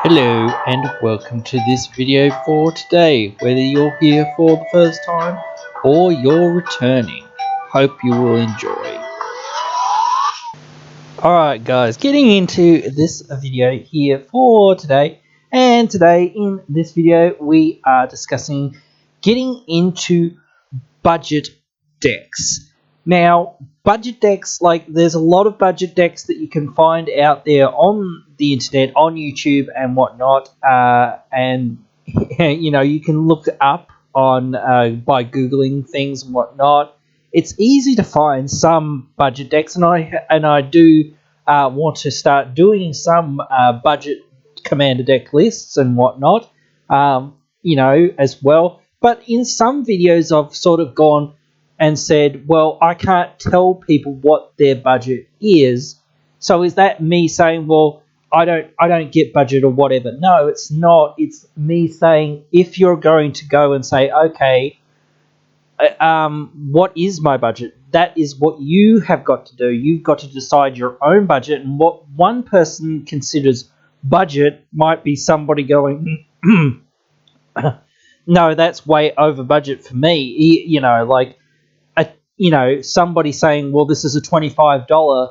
Hello and welcome to this video for today, whether you're here for the first time or you're returning. Hope you will enjoy. Alright guys, getting into this video here for today, and today in this video we are discussing getting into budget decks. Now, budget decks, like there's a lot of budget decks that you can find out there on the internet, on YouTube and whatnot, and you know, you can look up on by googling things and whatnot. It's easy to find some budget decks, and I do want to start doing some budget commander deck lists and whatnot, you know, as well. But in some videos, I've sort of gone and said, well, I can't tell people what their budget is. So is that me saying, well, I don't get budget or whatever? No, it's not. It's me saying, if you're going to go and say, okay, what is my budget? That is what you have got to do. You've got to decide your own budget, and what one person considers budget might be somebody going, no, that's way over budget for me. You know, like, somebody saying, well, this is a $25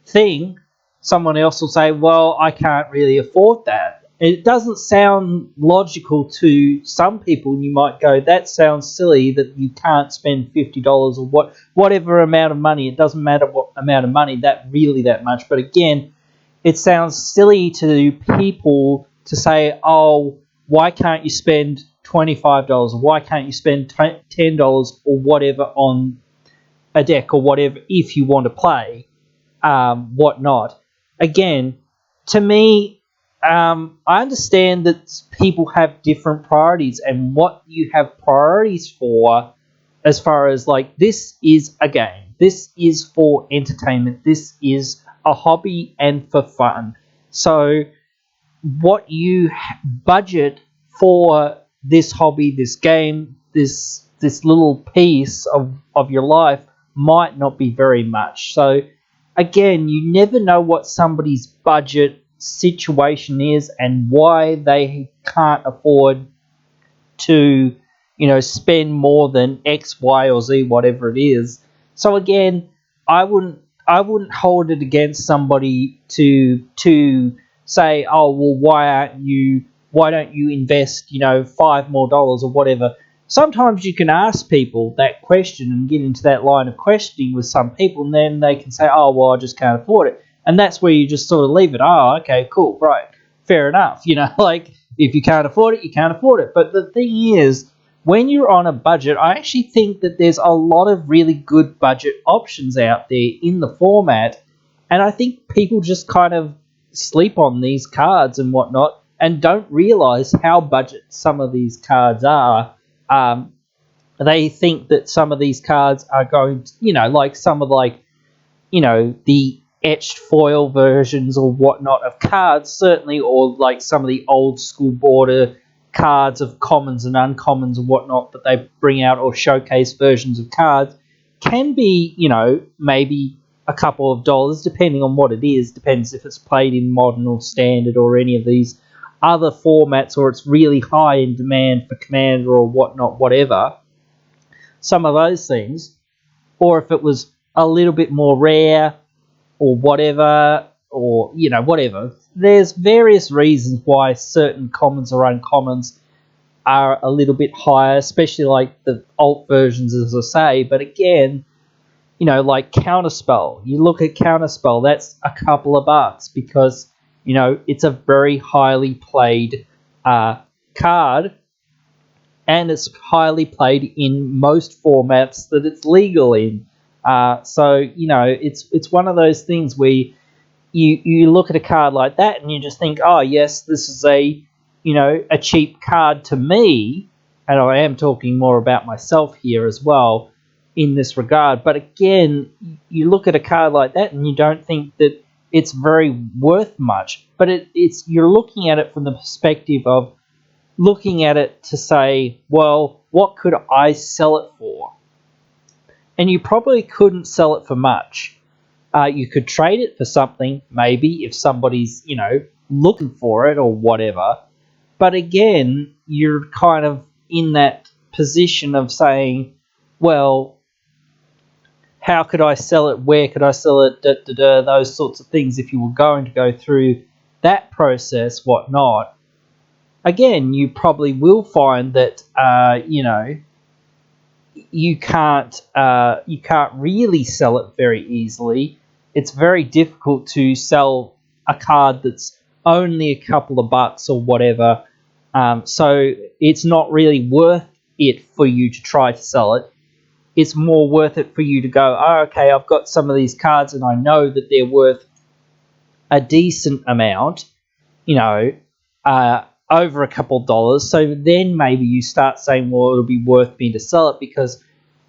thing. Someone else will say, well, I can't really afford that. It doesn't sound logical to some people. You might go, that sounds silly that you can't spend $50 or whatever amount of money. It doesn't matter what amount of money, that much. But again, it sounds silly to people to say, oh, why can't you spend $25 or why can't you spend $10 or whatever on a deck or whatever if you want to play, whatnot. Again, to me, I understand that people have different priorities, and what you have priorities for, as far as like, this is a game, this is for entertainment, this is a hobby and for fun. So what you budget for this hobby, this game, this little piece of your life might not be very much. So again, you never know what somebody's budget situation is and why they can't afford to, spend more than X, Y, or Z, whatever it is. So again, I wouldn't hold it against somebody to say, oh well, why don't you invest, $5 more or whatever. Sometimes you can ask people that question and get into that line of questioning with some people, and then they can say, oh well, I just can't afford it. And that's where you just sort of leave it. Oh, okay, cool, right, fair enough. Like, if you can't afford it, you can't afford it. But the thing is, when you're on a budget, I actually think that there's a lot of really good budget options out there in the format. And I think people just kind of sleep on these cards and whatnot and don't realize how budget some of these cards are. They think that some of these cards are going to, like some of the etched foil versions or whatnot of cards, certainly, or like some of the old school border cards of commons and uncommons and whatnot that they bring out, or showcase versions of cards, can be, maybe a couple of dollars, depending on what it is. Depends if it's played in modern or standard or any of these other formats, or it's really high in demand for Commander or whatnot, whatever. Some of those things, or if it was a little bit more rare or whatever, or, whatever. There's various reasons why certain commons or uncommons are a little bit higher, especially like the alt versions, as I say. But again, like Counterspell. You look at Counterspell, that's a couple of bucks because, it's a very highly played card, and it's highly played in most formats that it's legal in. So it's one of those things where you look at a card like that and you just think, oh yes, this is a cheap card to me, and I am talking more about myself here as well in this regard. But again, you look at a card like that and you don't think that it's very worth much, but it's you're looking at it from the perspective of looking at it to say, well, what could I sell it for? And you probably couldn't sell it for much. You could trade it for something, maybe, if somebody's, looking for it or whatever. But again, you're kind of in that position of saying, well, how could I sell it? Where could I sell it? Those sorts of things. If you were going to go through that process, whatnot, again, you probably will find that you can't really sell it very easily. It's very difficult to sell a card that's only a couple of bucks or whatever. So it's not really worth it for you to try to sell it. It's more worth it for you to go, oh, okay, I've got some of these cards and I know that they're worth a decent amount, over a couple of dollars. So then maybe you start saying, well, it'll be worth me to sell it because,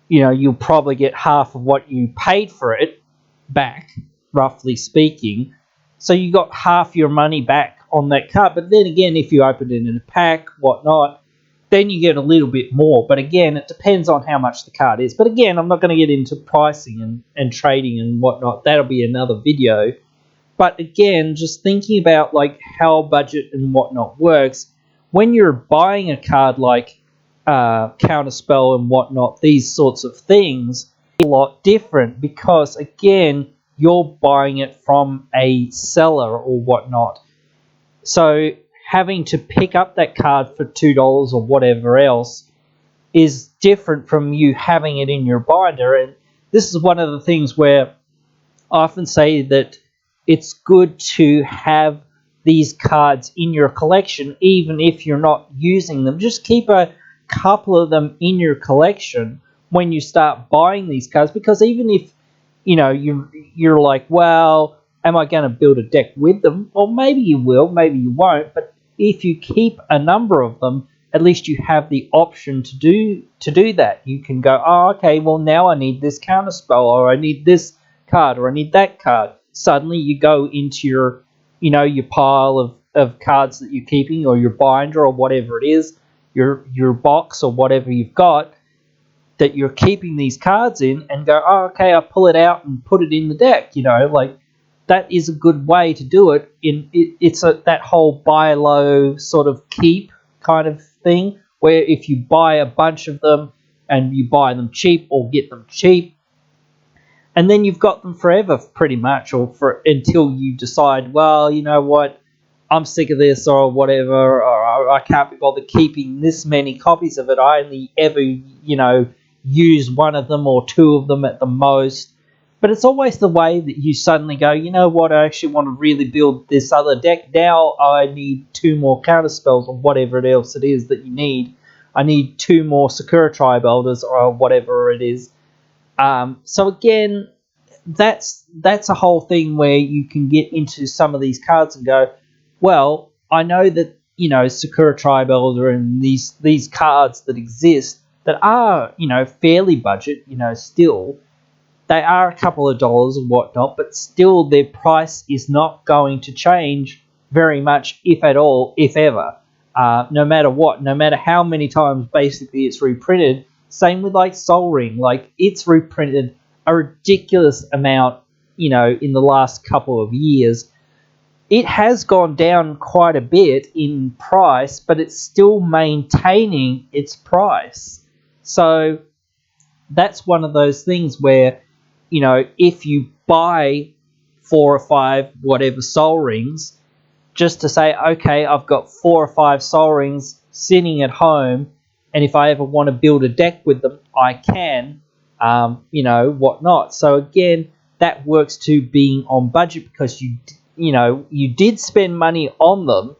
you'll probably get half of what you paid for it back, roughly speaking. So you got half your money back on that card. But then again, if you open it in a pack, whatnot, then you get a little bit more. But again, it depends on how much the card is. But again, I'm not going to get into pricing and trading and whatnot. That'll be another video. But again, just thinking about like how budget and whatnot works, when you're buying a card like Counterspell and whatnot, these sorts of things, a lot different because again, you're buying it from a seller or whatnot. So having to pick up that card for $2 or whatever else is different from you having it in your binder. And this is one of the things where I often say that it's good to have these cards in your collection, even if you're not using them. Just keep a couple of them in your collection when you start buying these cards, because even if you're like, well, am I going to build a deck with them? Well, maybe you will, maybe you won't. But if you keep a number of them, at least you have the option to do that. You can go, oh, okay, well now I need this Counterspell, or I need this card, or I need that card. Suddenly you go into your pile of cards that you're keeping, or your binder, or whatever it is, your box, or whatever you've got that you're keeping these cards in, and go, oh, okay, I pull it out and put it in the deck. Like that is a good way to do it. It's that whole buy low sort of keep kind of thing, where if you buy a bunch of them and you buy them cheap or get them cheap, and then you've got them forever pretty much, or for until you decide, well, you know what, I'm sick of this or whatever, or I can't be bothered keeping this many copies of it. I only ever, use one of them or two of them at the most. But it's always the way that you suddenly go, you know what, I actually want to really build this other deck. Now I need 2 more Counterspells or whatever else it is that you need. I need 2 more Sakura Tribe Elders or whatever it is. So again, that's a whole thing where you can get into some of these cards and go, well, I know that, Sakura Tribe Elder and these cards that exist that are, fairly budget, still, they are a couple of dollars and whatnot, but still their price is not going to change very much, if at all, if ever. No matter what, no matter how many times basically it's reprinted. Same with like Sol Ring, like it's reprinted a ridiculous amount, in the last couple of years. It has gone down quite a bit in price, but it's still maintaining its price. So that's one of those things where, if you buy 4 or 5 whatever Sol Rings, just to say, okay, I've got 4 or 5 Sol Rings sitting at home, and if I ever want to build a deck with them, I can, whatnot. So again, that works to being on budget, because you did spend money on them,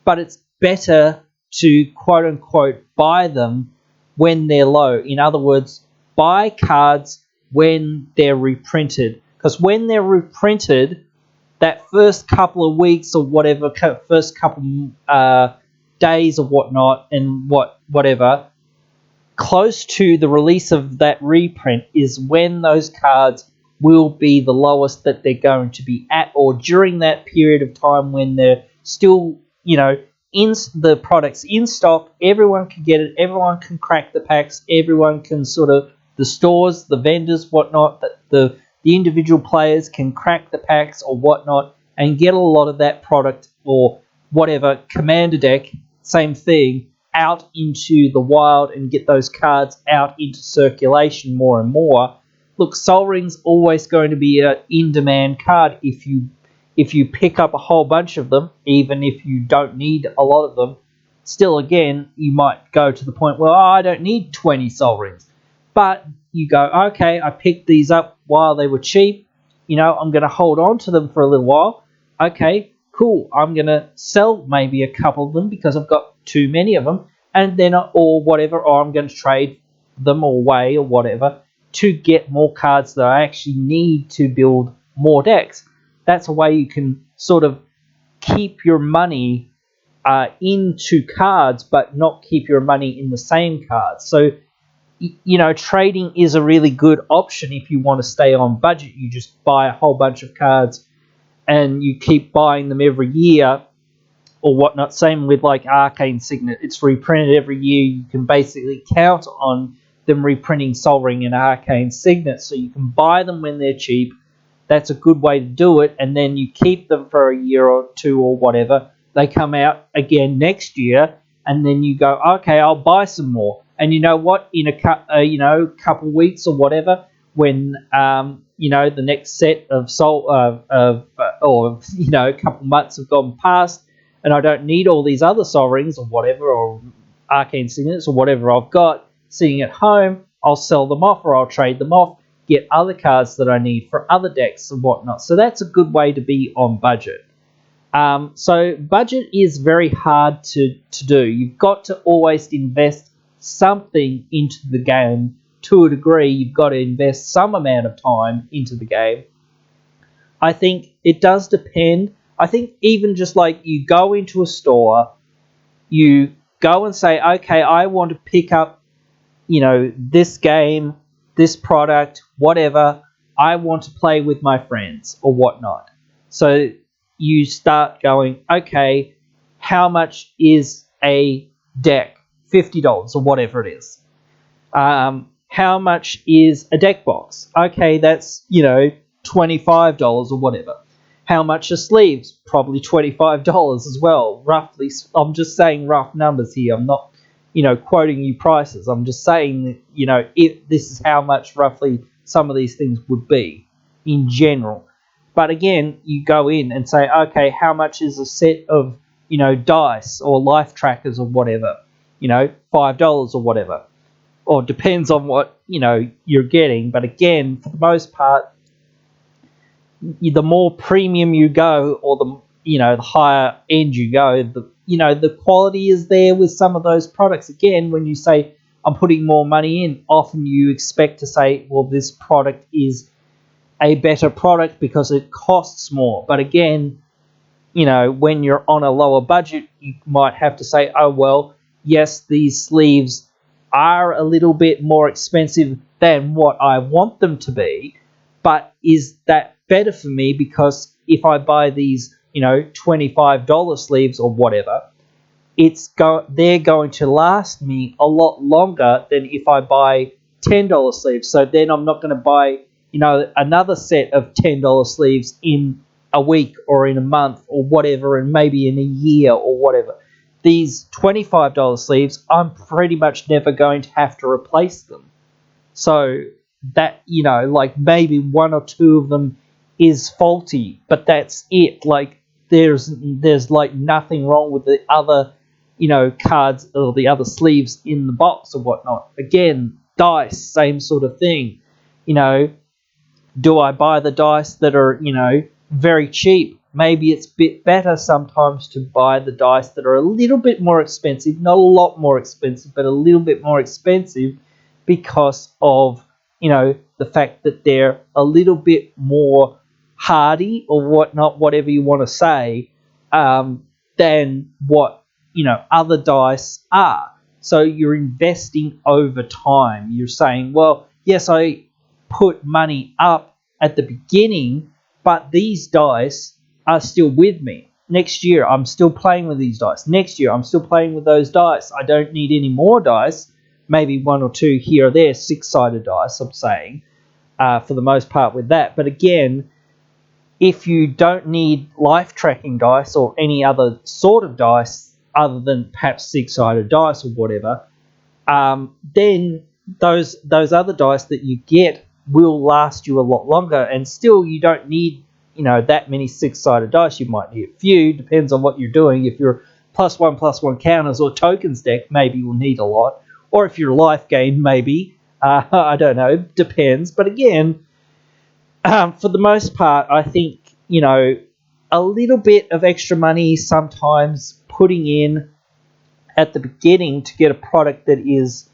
but it's better to quote unquote buy them when they're low. In other words, buy cards when they're reprinted, because when they're reprinted, that first couple of weeks or whatever, first couple days or whatnot, and whatever, close to the release of that reprint is when those cards will be the lowest that they're going to be at, or during that period of time when they're still, in the products in stock, everyone can get it, everyone can crack the packs, everyone can the stores, the vendors, whatnot, that the individual players can crack the packs or whatnot and get a lot of that product or whatever, Commander deck, same thing, out into the wild and get those cards out into circulation more and more. Look, Sol Ring's always going to be an in-demand card if you pick up a whole bunch of them, even if you don't need a lot of them. Still, again, you might go to the point where, I don't need 20 Sol Rings. But you go, okay, I picked these up while they were cheap. I'm going to hold on to them for a little while. Okay, cool. I'm going to sell maybe a couple of them because I've got too many of them. And then, or whatever, or I'm going to trade them away or whatever to get more cards that I actually need to build more decks. That's a way you can sort of keep your money into cards, but not keep your money in the same cards. So, trading is a really good option if you want to stay on budget. You just buy a whole bunch of cards and you keep buying them every year or whatnot. Same with like Arcane Signet. It's reprinted every year. You can basically count on them reprinting Sol Ring and Arcane Signet, so you can buy them when they're cheap. That's a good way to do it, and then you keep them for a year or two or whatever. They come out again next year, and then you go, okay, I'll buy some more. And you know what? In a couple of weeks or whatever, when the next set of a couple of months have gone past, and I don't need all these other Sol Rings or whatever, or Arcane Signets or whatever I've got sitting at home, I'll sell them off or I'll trade them off, get other cards that I need for other decks and whatnot. So that's a good way to be on budget. So budget is very hard to do. You've got to always invest something into the game to a degree. You've got to invest some amount of time into the game. I think it does depend. I think even just like you go into a store, you go and say, okay, I want to pick up, this game, this product, whatever. I want to play with my friends or whatnot. So you start going, okay, how much is a deck? $50 or whatever it is. How much is a deck box? Okay, that's, $25 or whatever. How much are sleeves? Probably $25 as well. Roughly, I'm just saying rough numbers here. I'm not, quoting you prices. I'm just saying that, if this is how much roughly some of these things would be in general. But again, you go in and say, okay, how much is a set of, dice or life trackers or whatever? $5 or whatever. Or depends on what, you're getting. But again, for the most part, the more premium you go or the higher end you go, the quality is there with some of those products. Again, when you say I'm putting more money in, often you expect to say, well, this product is a better product because it costs more. But again, when you're on a lower budget, you might have to say, oh, well, yes, these sleeves are a little bit more expensive than what I want them to be, but is that better for me? Because if I buy these, $25 sleeves or whatever, they're going to last me a lot longer than if I buy $10 sleeves. So then I'm not going to buy, another set of $10 sleeves in a week or in a month or whatever, and maybe in a year or whatever. These $25 sleeves, I'm pretty much never going to have to replace them. So that, like maybe one or two of them is faulty, but that's it. Like there's like nothing wrong with the other, cards or the other sleeves in the box or whatnot. Again, dice, same sort of thing. Do I buy the dice that are, very cheap? Maybe it's a bit better sometimes to buy the dice that are a little bit more expensive, not a lot more expensive, but a little bit more expensive because of, the fact that they're a little bit more hardy or whatnot, whatever you want to say, than what, other dice are. So you're investing over time. You're saying, well, yes, I put money up at the beginning, but these dice are still with me. Next year, I'm still playing with these dice. Next year, I'm still playing with those dice. I don't need any more dice. Maybe one or two here or there, 6-sided dice, I'm saying, for the most part with that. But again, if you don't need life tracking dice or any other sort of dice other than perhaps six-sided dice or whatever, then those other dice that you get will last you a lot longer, and still you don't need that many six-sided dice. You might need a few, depends on what you're doing. If you're +1/+1 counters or tokens deck, maybe you'll need a lot, or if you're life gain, maybe I don't know, depends. But again, for the most part, I think a little bit of extra money sometimes putting in at the beginning to get a product that is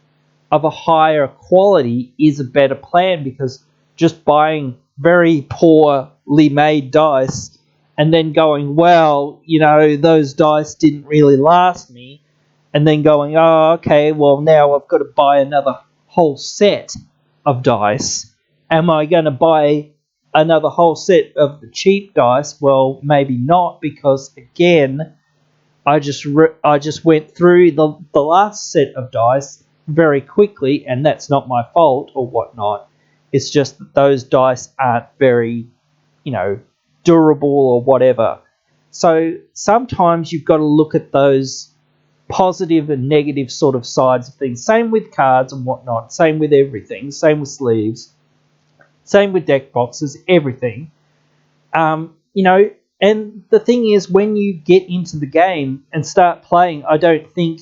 of a higher quality is a better plan, because just buying very poorly made dice and then going, well, those dice didn't really last me, and then going, oh, okay, well, now I've got to buy another whole set of dice. Am I going to buy another whole set of the cheap dice? Well, maybe not, because again, I just went through the last set of dice very quickly, and that's not my fault or whatnot. It's just that those dice aren't very, durable or whatever. So sometimes you've got to look at those positive and negative sort of sides of things. Same with cards and whatnot. Same with everything. Same with sleeves. Same with deck boxes. Everything. And the thing is, when you get into the game and start playing, I don't think,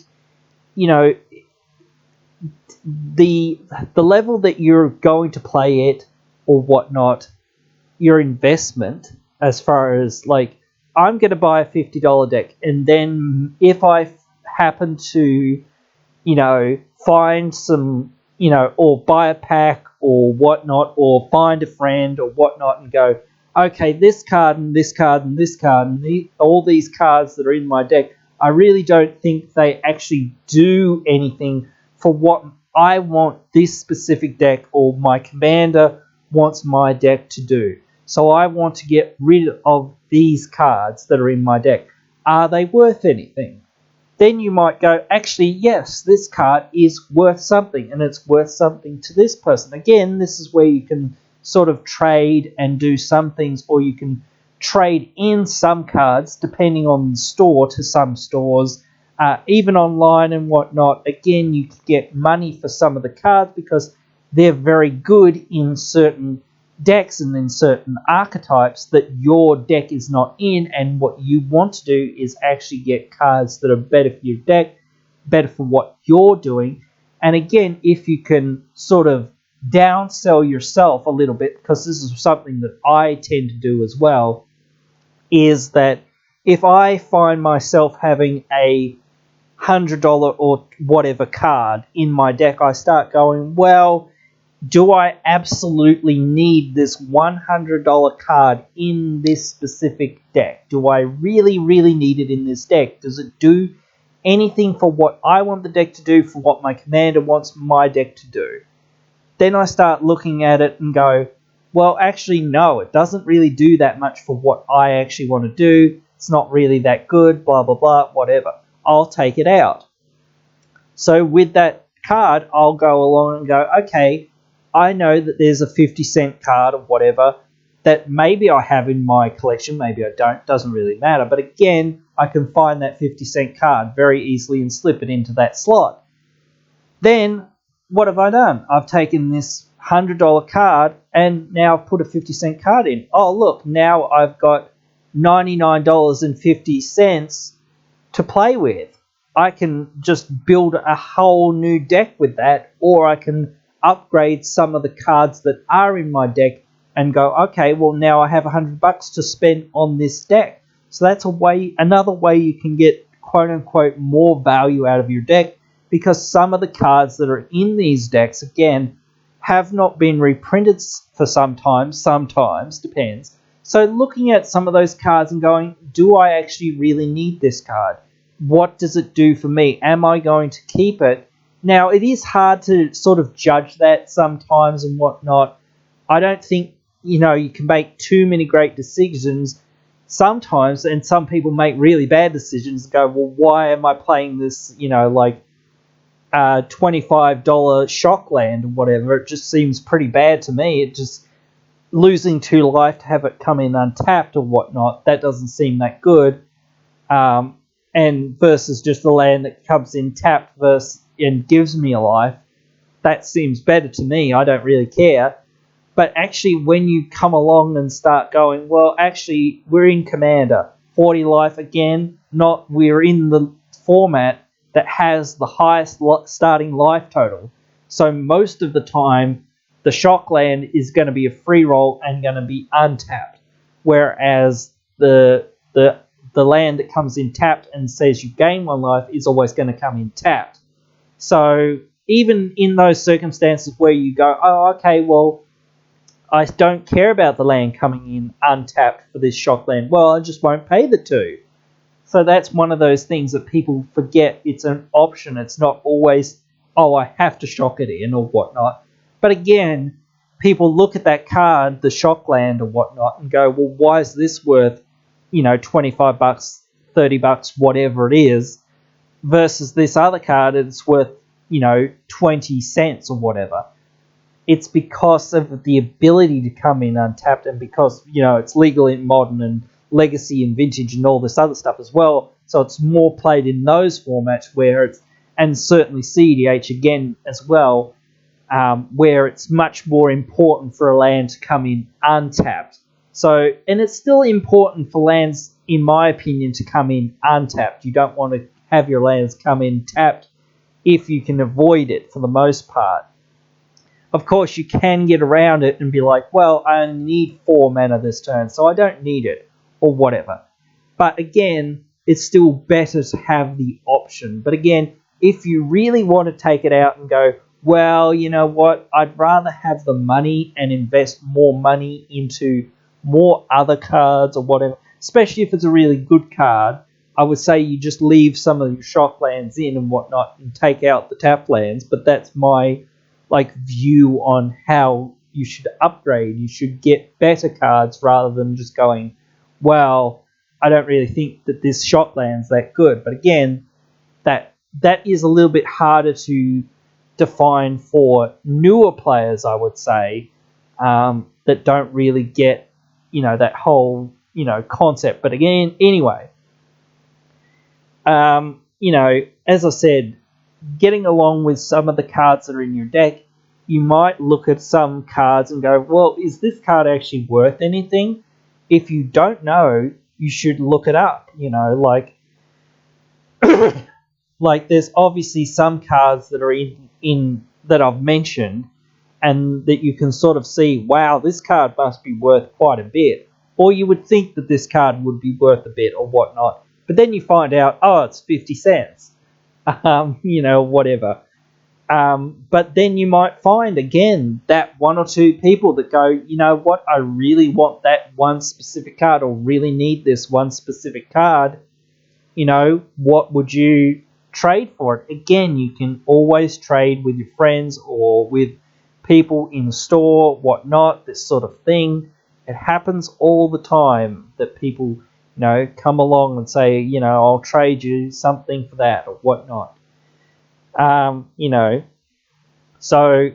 the level that you're going to play it or whatnot, your investment, as far as like, I'm going to buy a $50 deck, and then if I happen to, find some, or buy a pack or whatnot, or find a friend or whatnot, and go, okay, this card and this card and this card and all these cards that are in my deck, I really don't think they actually do anything for what I want this specific deck or my commander wants my deck to do. So I want to get rid of these cards that are in my deck. Are they worth anything? Then you might go, actually, yes, this card is worth something, and it's worth something to this person. Again, this is where you can sort of trade and do some things, or you can trade in some cards depending on the store to some stores, even online and whatnot. Again, you can get money for some of the cards because they're very good in certain decks and in certain archetypes that your deck is not in, and what you want to do is actually get cards that are better for your deck, better for what you're doing. And again, if you can sort of downsell yourself a little bit, because this is something that I tend to do as well, is that if I find myself having a $100 or whatever card in my deck, I start going, well, do I absolutely need this $100 card in this specific deck? Do I really, really need it in this deck? Does it do anything for what I want the deck to do, for what my commander wants my deck to do? Then I start looking at it and go, well, actually, no, it doesn't really do that much for what I actually want to do. It's not really that good, blah, blah, blah, whatever. I'll take it out. So with that card, I'll go along and go, okay, I know that there's a 50-cent card or whatever that maybe I have in my collection, maybe I don't, doesn't really matter. But again, I can find that 50-cent card very easily and slip it into that slot. Then, what have I done? I've taken this $100 card and now I've put a 50-cent card in. Oh, look, now I've got $99.50 to play with. I can just build a whole new deck with that, or I can upgrade some of the cards that are in my deck and go, okay, well, now I have $100 to spend on this deck. So that's another way you can get quote unquote more value out of your deck, because some of the cards that are in these decks, again, have not been reprinted for sometimes, depends. So looking at some of those cards and going, do I actually really need this card? What does it do for me? Am I going to keep it? Now, it is hard to sort of judge that sometimes and whatnot. I don't think, you can make too many great decisions sometimes, and some people make really bad decisions and go, well, why am I playing this, $25 shock land or whatever? It just seems pretty bad to me. It just, losing 2 life to have it come in untapped or whatnot, that doesn't seem that good. And versus just the land that comes in tapped and gives me a life, that seems better to me. I don't really care. But actually, when you come along and start going, well, actually, we're in Commander, 40 life again, not we're in the format that has the highest starting life total. So most of the time, the shock land is going to be a free roll and going to be untapped, whereas the land that comes in tapped and says you gain 1 life is always going to come in tapped. So even in those circumstances where you go, oh, okay, well, I don't care about the land coming in untapped for this shock land. Well, I just won't pay the 2. So that's one of those things that people forget. It's an option. It's not always, oh, I have to shock it in or whatnot. But again, people look at that card, the shock land or whatnot, and go, well, why is this worth, $25, $30, whatever it is, versus this other card that's worth, 20 cents or whatever. It's because of the ability to come in untapped, and because, it's legal in modern and legacy and vintage and all this other stuff as well. So it's more played in those formats where it's, and certainly CDH again as well, where it's much more important for a land to come in untapped. So, and it's still important for lands, in my opinion, to come in untapped. You don't want to have your lands come in tapped if you can avoid it for the most part. Of course, you can get around it and be like, well, I only need 4 mana this turn, so I don't need it, or whatever. But again, it's still better to have the option. But again, if you really want to take it out and go, well, you know what, I'd rather have the money and invest more money into more other cards or whatever, especially if it's a really good card, I would say you just leave some of your shock lands in and whatnot and take out the tap lands. But that's my view on how you should upgrade. You should get better cards rather than just going, well, I don't really think that this shock land's that good. But again, that is a little bit harder to define for newer players, I would say, that don't really get, that whole, concept. But again, anyway, as I said, getting along with some of the cards that are in your deck, you might look at some cards and go, well, is this card actually worth anything? If you don't know, you should look it up. Like there's obviously some cards that are in that I've mentioned, and that you can sort of see, wow, this card must be worth quite a bit. Or you would think that this card would be worth a bit or whatnot. But then you find out, oh, it's 50 cents. Whatever. But then you might find, again, that 1 or 2 people that go, you know what, I really want that one specific card, or really need this one specific card. What would you trade for it? Again, you can always trade with your friends or with people in store, whatnot, this sort of thing. It happens all the time that people, come along and say, I'll trade you something for that or whatnot. So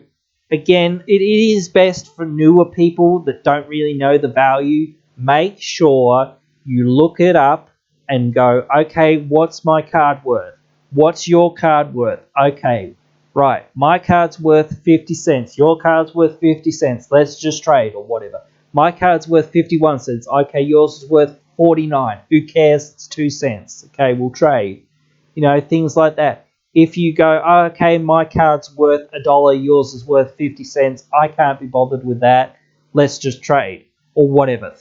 again, it is best for newer people that don't really know the value. Make sure you look it up and go, okay, what's my card worth? What's your card worth? Okay, right, my card's worth 50 cents. Your card's worth 50 cents. Let's just trade or whatever. My card's worth 51 cents. Okay, yours is worth 49. Who cares? It's 2 cents. Okay, we'll trade. Things like that. If you go, oh, okay, my card's worth $1, yours is worth 50 cents. I can't be bothered with that. Let's just trade or whatever.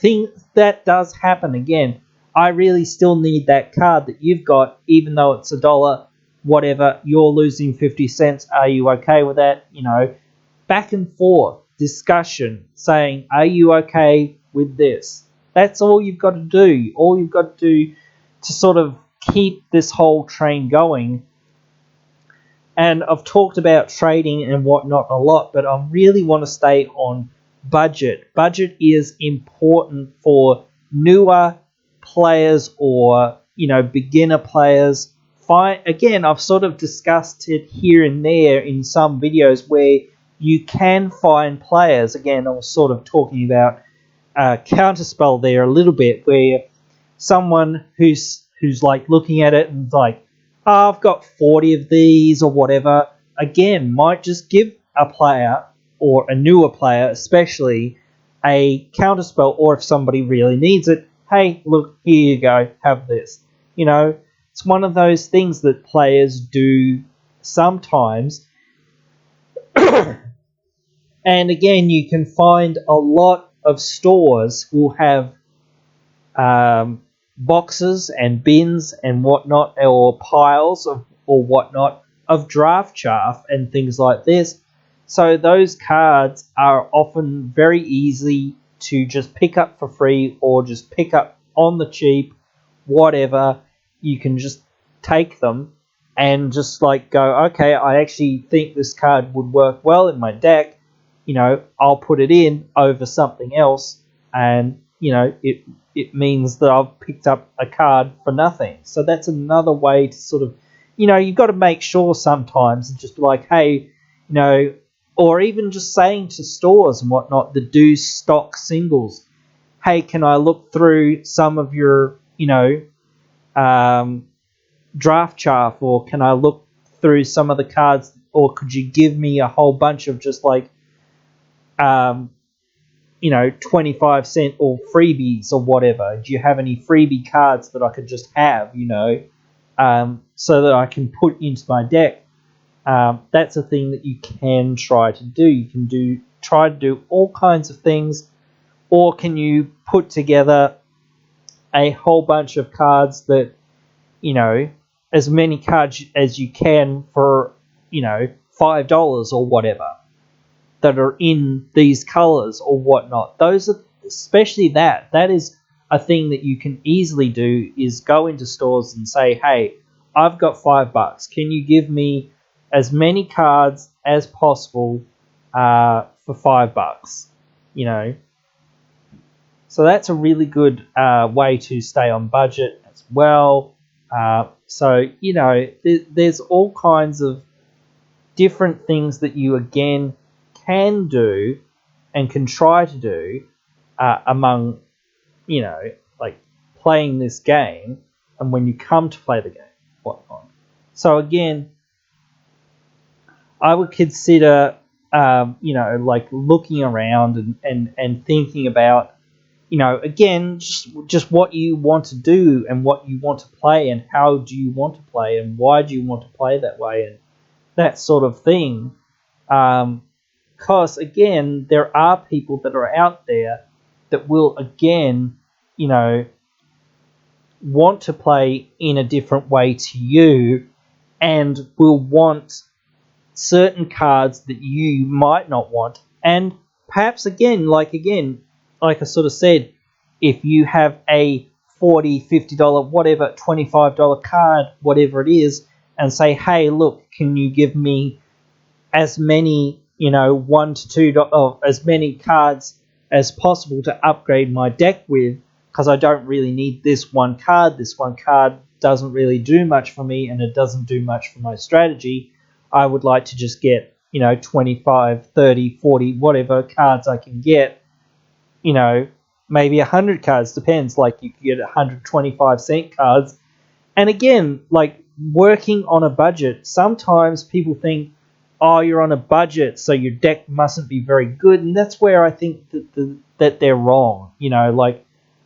That does happen. Again, I really still need that card that you've got, even though it's $1, whatever. You're losing 50 cents. Are you okay with that? Back and forth discussion, saying, are you okay with this? That's all you've got to do. All you've got to do to sort of keep this whole train going. And I've talked about trading and whatnot a lot, but I really want to stay on budget. Budget is important for newer players or, beginner players. Again, I've sort of discussed it here and there in some videos where you can find players. Again, I was sort of talking about counterspell there a little bit, where someone who's like looking at it and like, oh, I've got 40 of these or whatever, again, might just give a player, or a newer player especially, a counterspell, or if somebody really needs it, hey, look, here you go, have this. It's one of those things that players do sometimes. And again, you can find a lot of stores will have boxes and bins and whatnot, or piles of or whatnot of draft chaff and things like this. So those cards are often very easy to just pick up for free, or just pick up on the cheap, whatever. You can just take them and just like go, okay, I actually think this card would work well in my deck. I'll put it in over something else, and it means that I've picked up a card for nothing. So that's another way to sort of, you've got to make sure sometimes, and just be like, hey, or even just saying to stores and whatnot that do stock singles, hey, can I look through some of your, draft chaff, or can I look through some of the cards, or could you give me a whole bunch of just like 25-cent or freebies or whatever? Do you have any freebie cards that I could just have, so that I can put into my deck? That's a thing that you can try to do. You can try to do all kinds of things, or can you put together a whole bunch of cards that, as many cards as you can for, $5 or whatever, that are in these colors or whatnot. Those are, especially that is a thing that you can easily do, is go into stores and say, hey, I've got $5. Can you give me as many cards as possible for $5? So that's a really good way to stay on budget as well. There's all kinds of different things that you again can do and can try to do among, like playing this game, and when you come to play the game, whatnot. So again, I would consider, like looking around and thinking about, again, just what you want to do and what you want to play, and how do you want to play, and why do you want to play that way, and that sort of thing. Because, again, there are people that are out there that will, again, want to play in a different way to you, and will want certain cards that you might not want. And perhaps, again, like I sort of said, if you have a $40, $50, whatever, $25 card, whatever it is, and say, hey, look, can you give me as many, $1 to $2, as many cards as possible to upgrade my deck with, because I don't really need this one card. This one card doesn't really do much for me, and it doesn't do much for my strategy. I would like to just get, 25, 30, 40, whatever cards I can get, maybe 100 cards, depends. Like, you can get 125-cent cards. And again, like, working on a budget, sometimes people think, oh, you're on a budget, so your deck mustn't be very good. And that's where I think that they're wrong. Like,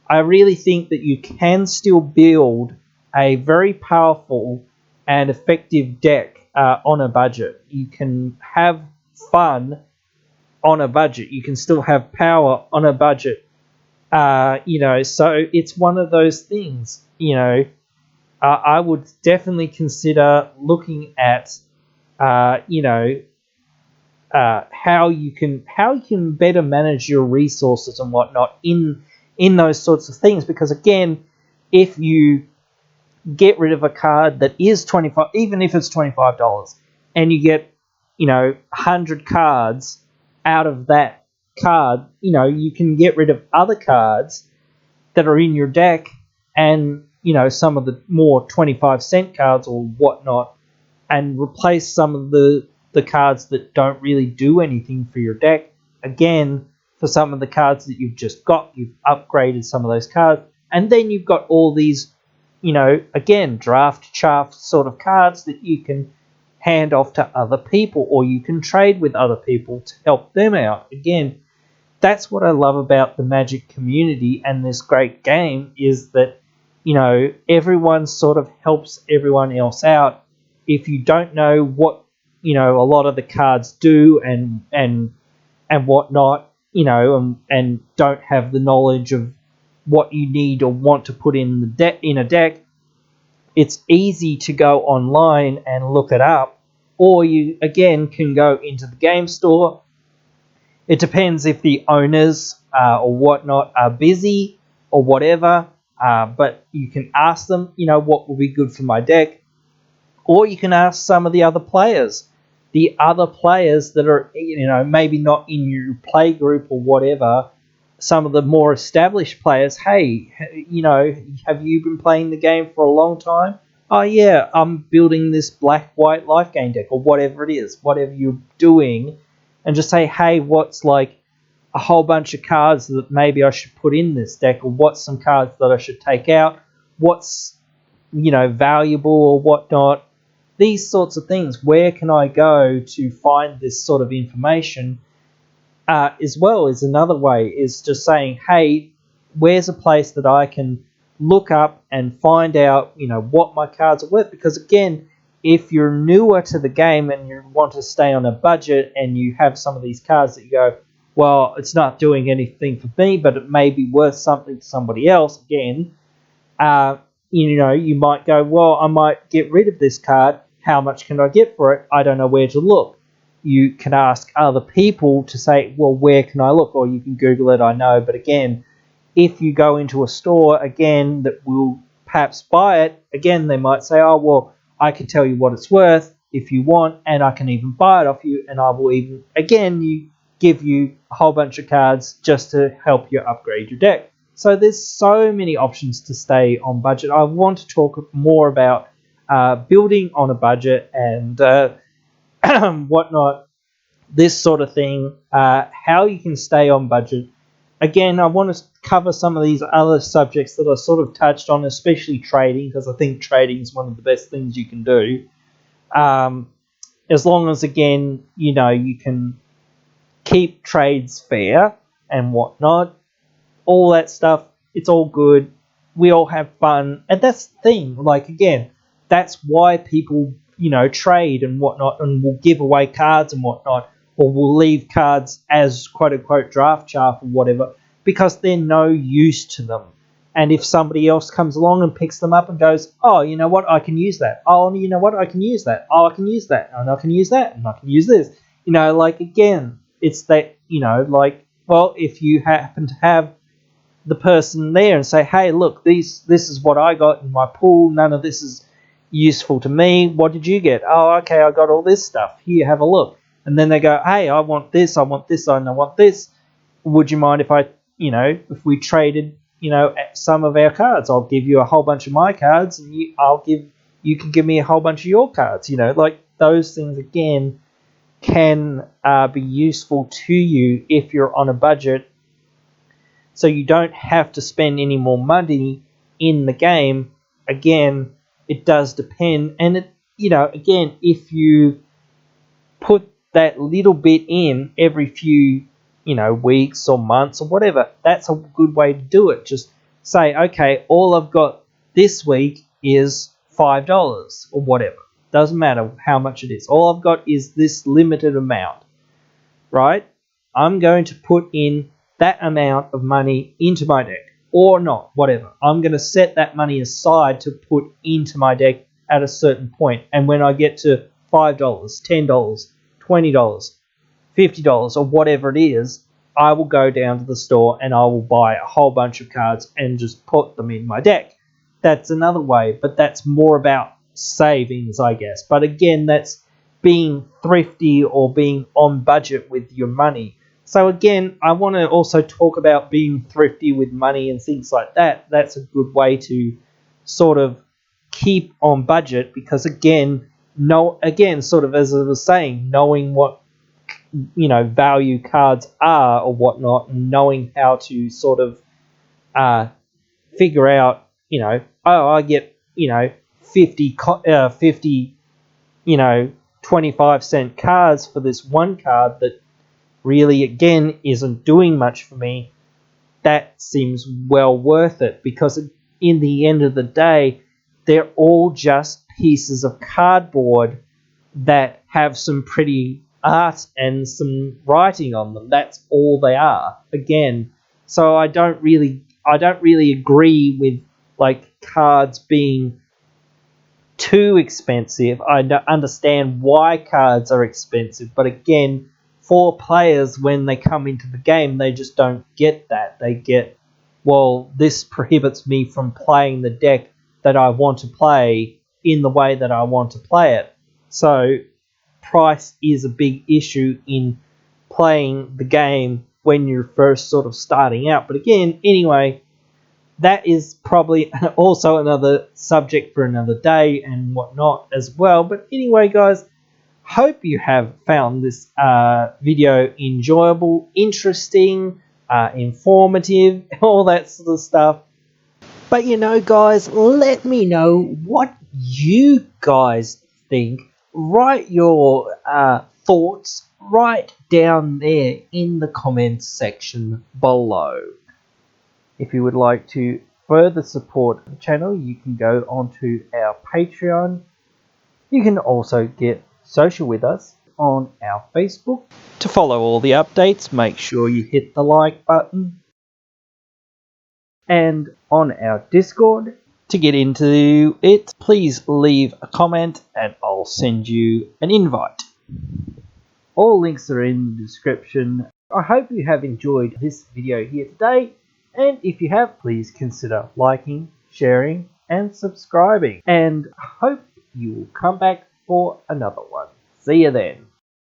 I really think that you can still build a very powerful and effective deck on a budget. You can have fun on a budget. You can still have power on a budget. So it's one of those things. I would definitely consider looking at, how you can better manage your resources and whatnot in those sorts of things. Because again, if you get rid of a card that is 25, even if it's $25, and you get 100 cards out of that card, you can get rid of other cards that are in your deck, and some of the more 25-cent cards or whatnot, and replace some of the the cards that don't really do anything for your deck. Again, for some of the cards that you've just got, you've upgraded some of those cards. And then you've got all these, again, draft chaff sort of cards that you can hand off to other people, or you can trade with other people to help them out. Again, that's what I love about the Magic community and this great game, is that, everyone sort of helps everyone else out. If you don't know what, a lot of the cards do and whatnot, and don't have the knowledge of what you need or want to put in a deck, it's easy to go online and look it up, or you again can go into the game store. It depends if the owners or whatnot are busy or whatever, but you can ask them, what will be good for my deck, or you can ask some of the other players. The other players that are, maybe not in your play group or whatever, some of the more established players, hey, have you been playing the game for a long time? Oh, yeah, I'm building this black-white life gain deck, or whatever it is, whatever you're doing, and just say, hey, what's like a whole bunch of cards that maybe I should put in this deck, or what's some cards that I should take out, what's, valuable or whatnot. These sorts of things. Where can I go to find this sort of information? As well as another way is just saying, hey, where's a place that I can look up and find out, what my cards are worth? Because again, if you're newer to the game and you want to stay on a budget and you have some of these cards that you go, well, it's not doing anything for me, but it may be worth something to somebody else. Again, you might go, well, I might get rid of this card. How much can I get for it? I don't know where to look. You can ask other people to say, well, where can I look? Or you can Google it, I know. But again, if you go into a store, again, that will perhaps buy it, again, they might say, oh, well, I can tell you what it's worth if you want, and I can even buy it off you, and I will even, again, give you a whole bunch of cards just to help you upgrade your deck. So there's so many options to stay on budget. I want to talk more about building on a budget and whatnot, this sort of thing, how you can stay on budget. Again, I want to cover some of these other subjects that I sort of touched on, especially trading, because I think trading is one of the best things you can do. As long as, again, you can keep trades fair and whatnot, all that stuff, it's all good. We all have fun. And that's the thing. Like, again, that's why people, trade and whatnot, and will give away cards and whatnot, or will leave cards as quote-unquote draft chaff or whatever, because they're no use to them. And if somebody else comes along and picks them up and goes, oh, you know what, I can use that. Oh, you know what, I can use that. Oh, I can use that. And I can use that. And I can use this. Again, it's that, well, if you happen to have the person there and say, hey, look, this is what I got in my pool. None of this is useful to me. What did you get? Oh, okay, I got all this stuff. Here, have a look. And then they go, hey, I want this, and I want this. Would you mind if if we traded, some of our cards? I'll give you a whole bunch of my cards, and you can give me a whole bunch of your cards. Those things, again, can be useful to you if you're on a budget. So you don't have to spend any more money in the game. Again, it does depend. And again, if you put that little bit in every few, weeks or months or whatever, that's a good way to do it. Just say, okay, all I've got this week is $5 or whatever. Doesn't matter how much it is. All I've got is this limited amount, right? I'm going to put in that amount of money into my deck, or not, whatever. I'm going to set that money aside to put into my deck at a certain point. And when I get to $5, $10, $20, $50, or whatever it is, I will go down to the store and I will buy a whole bunch of cards and just put them in my deck. That's another way, but that's more about savings, I guess. But again, that's being thrifty or being on budget with your money. So again, I want to also talk about being thrifty with money and things like that. That's a good way to sort of keep on budget, because again, no, again, sort of as I was saying, knowing what value cards are or whatnot, and knowing how to sort of figure out, oh, I get 50 25-cent cards for this one card that really again isn't doing much for me. That seems well worth it, because in the end of the day, they're all just pieces of cardboard that have some pretty art and some writing on them. That's all they are. Again, so I don't really agree with like cards being too expensive. I understand why cards are expensive, but again, for players, when they come into the game, they just don't get that. They get, well, this prohibits me from playing the deck that I want to play in the way that I want to play it. So price is a big issue in playing the game when you're first sort of starting out. But again, anyway, that is probably also another subject for another day and whatnot as well. But anyway, guys, hope you have found this video enjoyable, interesting, informative, all that sort of stuff. But guys, let me know what you guys think. Write your thoughts right down there in the comments section below. If you would like to further support the channel, you can go onto our Patreon. You can also get social with us on our Facebook. To follow all the updates, make sure you hit the like button. And on our Discord, to get into it, please leave a comment and I'll send you an invite. All links are in the description. I hope you have enjoyed this video here today, and if you have, please consider liking, sharing and subscribing, and I hope you will come back for another one. See you then.